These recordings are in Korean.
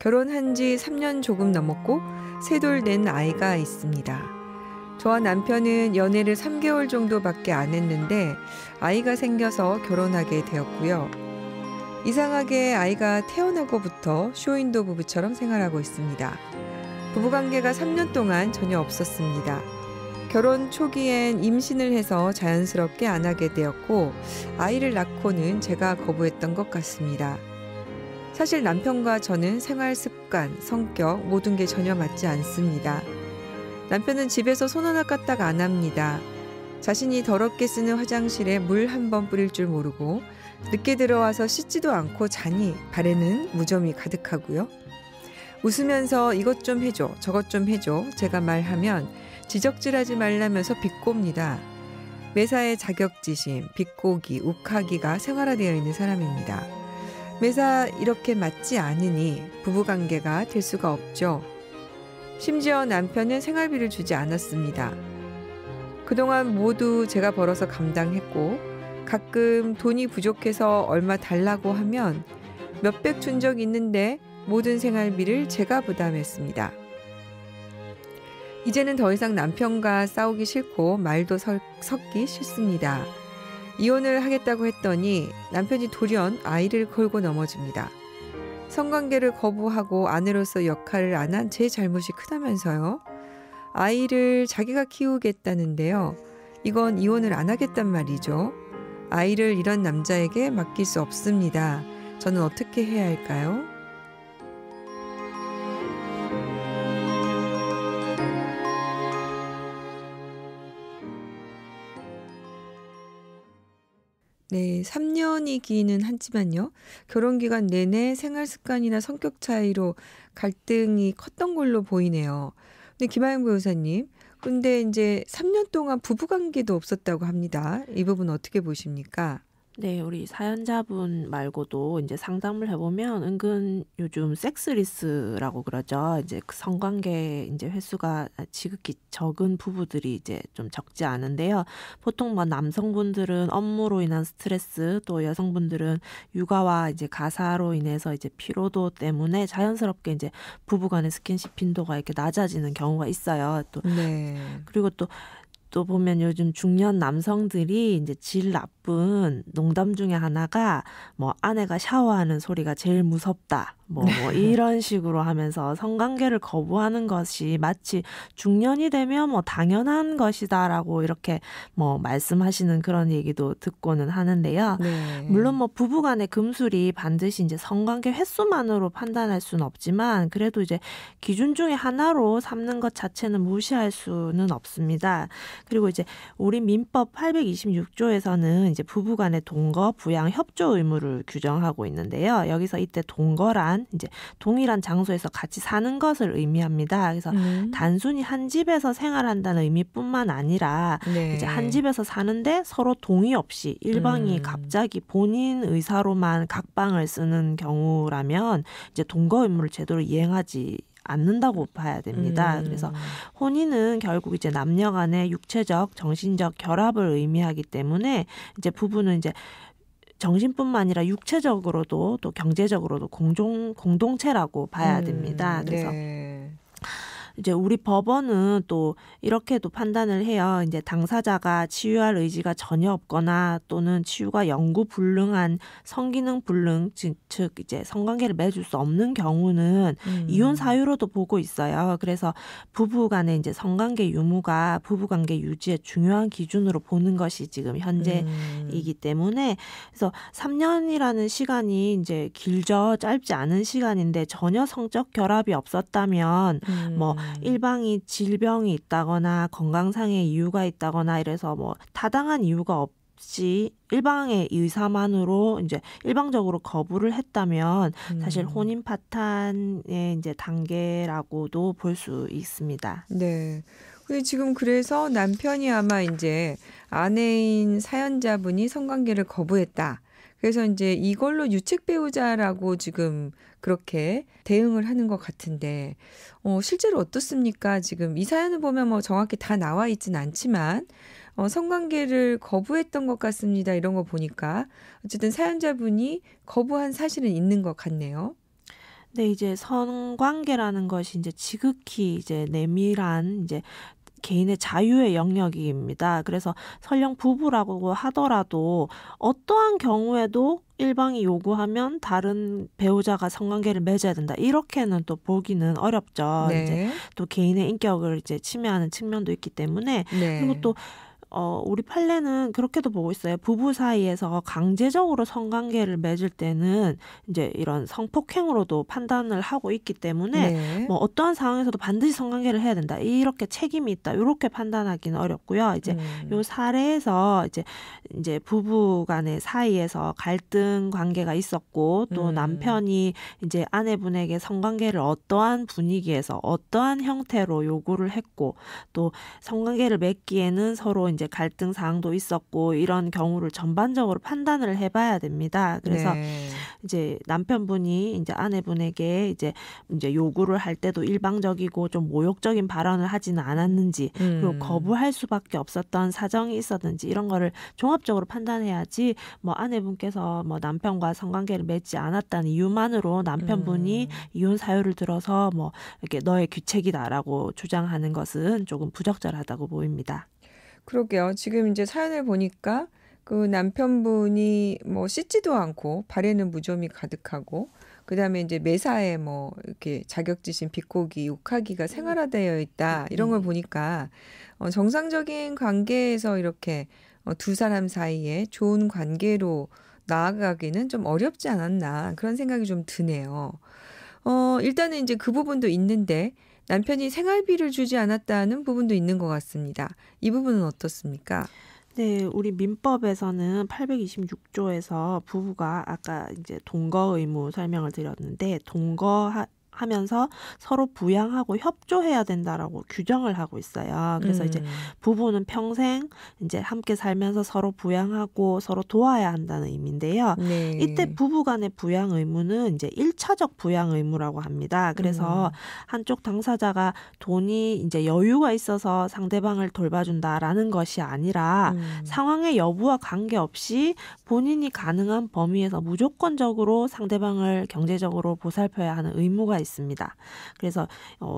결혼한 지 3년 조금 넘었고 셋을 낸 아이가 있습니다. 저와 남편은 연애를 3개월 정도밖에 안 했는데 아이가 생겨서 결혼하게 되었고요. 이상하게 아이가 태어나고부터 쇼윈도 부부처럼 생활하고 있습니다. 부부관계가 3년 동안 전혀 없었습니다. 결혼 초기엔 임신을 해서 자연스럽게 안 하게 되었고 아이를 낳고는 제가 거부했던 것 같습니다. 사실 남편과 저는 생활 습관, 성격 모든 게 전혀 맞지 않습니다. 남편은 집에서 손 하나 까딱 안 합니다. 자신이 더럽게 쓰는 화장실에 물 한 번 뿌릴 줄 모르고 늦게 들어와서 씻지도 않고 자니 발에는 무좀이 가득하고요. 웃으면서 이것 좀 해줘, 저것 좀 해줘 제가 말하면 지적질하지 말라면서 비꼽니다. 매사에 자격지심, 비꼬기, 욱하기가 생활화되어 있는 사람입니다. 매사 이렇게 맞지 않으니 부부관계가 될 수가 없죠. 심지어 남편은 생활비를 주지 않았습니다. 그동안 모두 제가 벌어서 감당했고 가끔 돈이 부족해서 얼마 달라고 하면 몇백 준 적 있는데 모든 생활비를 제가 부담했습니다. 이제는 더 이상 남편과 싸우기 싫고 말도 섞기 싫습니다. 이혼을 하겠다고 했더니 남편이 돌연 아이를 걸고 넘어집니다. 성관계를 거부하고 아내로서 역할을 안 한 제 잘못이 크다면서요. 아이를 자기가 키우겠다는데요. 이건 이혼을 안 하겠단 말이죠. 아이를 이런 남자에게 맡길 수 없습니다. 저는 어떻게 해야 할까요? 네, 3년이기는 하지만요. 결혼 기간 내내 생활 습관이나 성격 차이로 갈등이 컸던 걸로 보이네요. 근데 김하영 변호사님, 근데 이제 3년 동안 부부 관계도 없었다고 합니다. 이 부분 어떻게 보십니까? 네, 우리 사연자분 말고도 이제 상담을 해보면 은근 요즘 섹스리스라고 그러죠. 이제 그 성관계 이제 횟수가 지극히 적은 부부들이 이제 좀 적지 않은데요. 보통 뭐 남성분들은 업무로 인한 스트레스, 또 여성분들은 육아와 이제 가사로 인해서 이제 피로도 때문에 자연스럽게 이제 부부간의 스킨십 빈도가 이렇게 낮아지는 경우가 있어요. 또 네. 그리고 또 보면 요즘 중년 남성들이 이제 질 나쁜 농담 중에 하나가 뭐 아내가 샤워하는 소리가 제일 무섭다. 뭐 이런 식으로 하면서 성관계를 거부하는 것이 마치 중년이 되면 뭐 당연한 것이다라고 이렇게 뭐 말씀하시는 그런 얘기도 듣고는 하는데요. 네. 물론 뭐 부부간의 금술이 반드시 이제 성관계 횟수만으로 판단할 수는 없지만 그래도 이제 기준 중에 하나로 삼는 것 자체는 무시할 수는 없습니다. 그리고 이제 우리 민법 826조에서는 이제 부부간의 동거, 부양, 협조 의무를 규정하고 있는데요. 여기서 이때 동거란 이제 동일한 장소에서 같이 사는 것을 의미합니다. 그래서 단순히 한 집에서 생활한다는 의미뿐만 아니라 네. 이제 한 집에서 사는데 서로 동의 없이 일방이 갑자기 본인 의사로만 각방을 쓰는 경우라면 이제 동거 의무를 제대로 이행하지 않는다고 봐야 됩니다. 그래서 혼인은 결국 이제 남녀 간의 육체적, 정신적 결합을 의미하기 때문에 이제 부부는 이제 정신뿐만 아니라 육체적으로도 또 경제적으로도 공동체라고 봐야 됩니다. 그래서 네. 이제 우리 법원은 또 이렇게도 판단을 해요. 이제 당사자가 치유할 의지가 전혀 없거나 또는 치유가 영구 불능한 성기능 불능, 즉 이제 성관계를 맺을 수 없는 경우는 이혼 사유로도 보고 있어요. 그래서 부부 간의 이제 성관계 유무가 부부 관계 유지의 중요한 기준으로 보는 것이 지금 현재이기 때문에 그래서 3년이라는 시간이 이제 길죠. 짧지 않은 시간인데 전혀 성적 결합이 없었다면 뭐 일방이 질병이 있다거나 건강상의 이유가 있다거나 이래서 뭐 타당한 이유가 없이 일방의 의사만으로 이제 일방적으로 거부를 했다면 사실 혼인 파탄의 이제 단계라고도 볼 수 있습니다. 네. 근데 지금 그래서 남편이 아마 이제 아내인 사연자분이 성관계를 거부했다. 그래서 이제 이걸로 유책 배우자라고 지금 그렇게 대응을 하는 것 같은데, 실제로 어떻습니까? 지금 이 사연을 보면 뭐 정확히 다 나와 있진 않지만, 성관계를 거부했던 것 같습니다. 이런 거 보니까. 어쨌든 사연자분이 거부한 사실은 있는 것 같네요. 네, 이제 성관계라는 것이 이제 지극히 이제 내밀한 이제 개인의 자유의 영역입니다. 그래서 설령 부부라고 하더라도 어떠한 경우에도 일방이 요구하면 다른 배우자가 성관계를 맺어야 된다. 이렇게는 또 보기는 어렵죠. 이제 네. 또 개인의 인격을 이제 침해하는 측면도 있기 때문에 그리고 네. 또 우리 판례는 그렇게도 보고 있어요. 부부 사이에서 강제적으로 성관계를 맺을 때는 이제 이런 성폭행으로도 판단을 하고 있기 때문에 네. 뭐 어떠한 상황에서도 반드시 성관계를 해야 된다. 이렇게 책임이 있다. 이렇게 판단하기는 어렵고요. 이제 요 사례에서 이제 부부 간의 사이에서 갈등 관계가 있었고 또 남편이 이제 아내분에게 성관계를 어떠한 분위기에서 어떠한 형태로 요구를 했고 또 성관계를 맺기에는 서로 이제 갈등 사항도 있었고 이런 경우를 전반적으로 판단을 해봐야 됩니다. 그래서 네. 이제 남편분이 이제 아내분에게 이제 요구를 할 때도 일방적이고 좀 모욕적인 발언을 하지는 않았는지 그리고 거부할 수밖에 없었던 사정이 있었는지 이런 거를 종합적으로 판단해야지 뭐 아내분께서 뭐 남편과 성관계를 맺지 않았다는 이유만으로 남편분이 이혼 사유를 들어서 뭐 이렇게 너의 규책이다라고 주장하는 것은 조금 부적절하다고 보입니다. 그러게요. 지금 이제 사연을 보니까 그 남편분이 뭐 씻지도 않고 발에는 무좀이 가득하고 그다음에 이제 매사에 뭐 이렇게 자격지심 비꼬기, 욕하기가 생활화되어 있다. 이런 걸 보니까 정상적인 관계에서 이렇게 두 사람 사이에 좋은 관계로 나아가기는 좀 어렵지 않았나 그런 생각이 좀 드네요. 일단은 이제 그 부분도 있는데 남편이 생활비를 주지 않았다는 부분도 있는 것 같습니다. 이 부분은 어떻습니까? 네, 우리 민법에서는 826조에서 부부가 아까 이제 동거 의무 설명을 드렸는데 하면서 서로 부양하고 협조해야 된다라고 규정을 하고 있어요. 그래서 이제 부부는 평생 이제 함께 살면서 서로 부양하고 서로 도와야 한다는 의미인데요. 네. 이때 부부 간의 부양 의무는 이제 1차적 부양 의무라고 합니다. 그래서 한쪽 당사자가 돈이 이제 여유가 있어서 상대방을 돌봐준다라는 것이 아니라 상황의 여부와 관계없이 본인이 가능한 범위에서 무조건적으로 상대방을 경제적으로 보살펴야 하는 의무가 있습니다. 그래서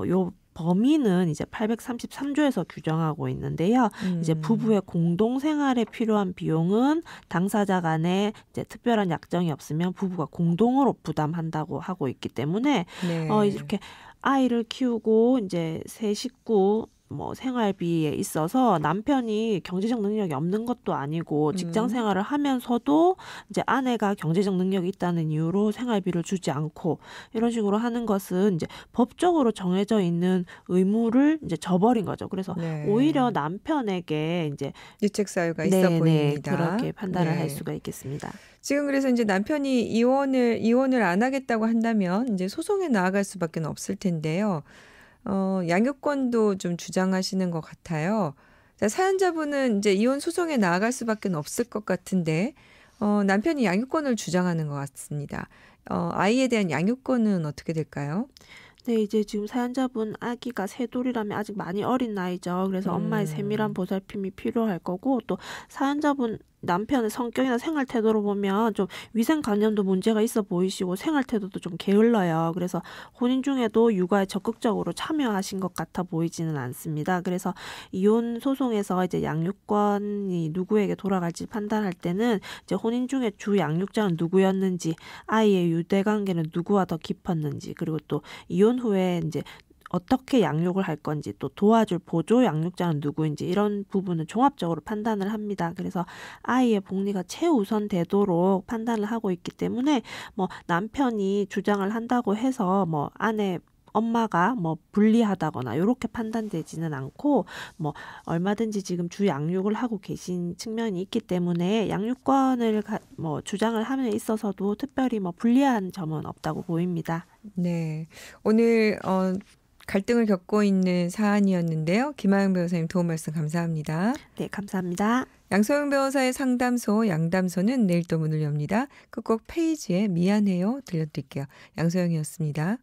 요 범위는 이제 833조에서 규정하고 있는데요. 이제 부부의 공동 생활에 필요한 비용은 당사자 간에 이제 특별한 약정이 없으면 부부가 공동으로 부담한다고 하고 있기 때문에 네. 이렇게 아이를 키우고 이제 세 식구 뭐 생활비에 있어서 남편이 경제적 능력이 없는 것도 아니고 직장 생활을 하면서도 이제 아내가 경제적 능력이 있다는 이유로 생활비를 주지 않고 이런 식으로 하는 것은 이제 법적으로 정해져 있는 의무를 이제 저버린 거죠. 그래서 네. 오히려 남편에게 이제 유책 사유가 있어 보입니다. 그렇게 판단을 네. 할 수가 있겠습니다. 지금 그래서 이제 남편이 이혼을 안 하겠다고 한다면 이제 소송에 나아갈 수밖에 없을 텐데요. 양육권도 좀 주장하시는 것 같아요. 자, 사연자분은 이제 이혼 소송에 나아갈 수밖에 없을 것 같은데 남편이 양육권을 주장하는 것 같습니다. 아이에 대한 양육권은 어떻게 될까요? 네, 이제 지금 사연자분 아기가 셋돌이라면 아직 많이 어린 나이죠. 그래서 엄마의 세밀한 보살핌이 필요할 거고 또 사연자분 남편의 성격이나 생활 태도로 보면 좀 위생관념도 문제가 있어 보이시고 생활 태도도 좀 게을러요. 그래서 혼인 중에도 육아에 적극적으로 참여하신 것 같아 보이지는 않습니다. 그래서 이혼 소송에서 이제 양육권이 누구에게 돌아갈지 판단할 때는 이제 혼인 중에 주 양육자는 누구였는지, 아이의 유대 관계는 누구와 더 깊었는지, 그리고 또 이혼 후에 이제 어떻게 양육을 할 건지 또 도와줄 보조 양육자는 누구인지 이런 부분은 종합적으로 판단을 합니다. 그래서 아이의 복리가 최우선 되도록 판단을 하고 있기 때문에 뭐 남편이 주장을 한다고 해서 뭐 아내 엄마가 뭐 불리하다거나 이렇게 판단되지는 않고 뭐 얼마든지 지금 주 양육을 하고 계신 측면이 있기 때문에 양육권을 뭐 주장을 함에 있어서도 특별히 뭐 불리한 점은 없다고 보입니다. 네, 오늘 갈등을 겪고 있는 사안이었는데요. 김하영 변호사님 도움 말씀 감사합니다. 네, 감사합니다. 양소영 변호사의 상담소 양담소는 내일 또 문을 엽니다. 끝곡 페이지에 미안해요 들려드릴게요. 양소영이었습니다.